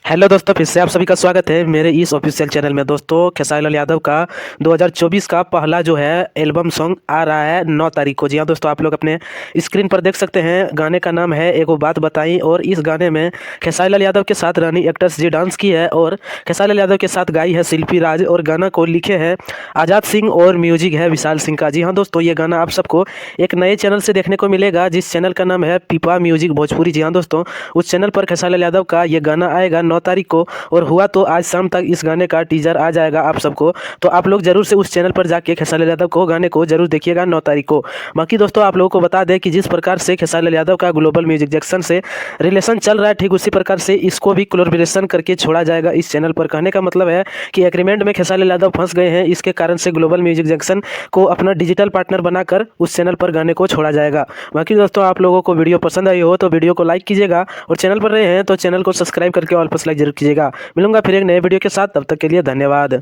Hello दोस्तों, फिर से आप सभी का स्वागत है मेरे इस ऑफिशियल चैनल में। दोस्तों, खेसारी लाल यादव का 2024 का पहला जो है एल्बम सॉन्ग आ रहा है 9 तारीख को। जी हाँ दोस्तों, आप लोग अपने स्क्रीन पर देख सकते हैं। गाने का नाम है एगो बात बताई और इस गाने में खेसारी लाल यादव के साथ रानी एक्ट्रेस जी डांस की है और खेसारी लाल यादव के साथ गाई है शिल्पी राज और गाना को लिखे हैं आज़ाद सिंह और म्यूजिक है विशाल सिंह का। जी हाँ दोस्तों, ये गाना आप सबको एक नए चैनल से देखने को मिलेगा जिस चैनल का नाम है पीपा म्यूजिक भोजपुरी। जी हाँ दोस्तों, उस चैनल पर खेसारी लाल यादव का ये गाना आएगा 9 तारीख को और हुआ तो आज शाम तक इस गाने का टीजर आ जाएगा आप सबको। तो आप लोग जरूर से उस चैनल पर जाके खेसारी लाल यादव को गाने को जरूर देखिएगा 9 तारीख को। बाकी दोस्तों, आप लोगों को बता दें कि जिस प्रकार से खेसारी लाल यादव का ग्लोबल म्यूजिक जंक्शन से रिलेशन चल रहा है, ठीक उसी प्रकार से इसको भी कोलैबोरेशन करके छोड़ा जाएगा इस चैनल पर। कहने का मतलब है कि एग्रीमेंट में खेसारी लाल यादव फंस गए हैं, इसके कारण से ग्लोबल म्यूजिक जंक्शन को अपना डिजिटल पार्टनर बनाकर उस चैनल पर गाने को छोड़ा जाएगा। बाकी दोस्तों, आप लोगों को वीडियो पसंद आई हो तो वीडियो को लाइक कीजिएगा और चैनल पर रहे हैं तो चैनल को सब्सक्राइब करके ऑल पर लाइक जरूर कीजिएगा। मिलूंगा फिर एक नए वीडियो के साथ, तब तक के लिए धन्यवाद।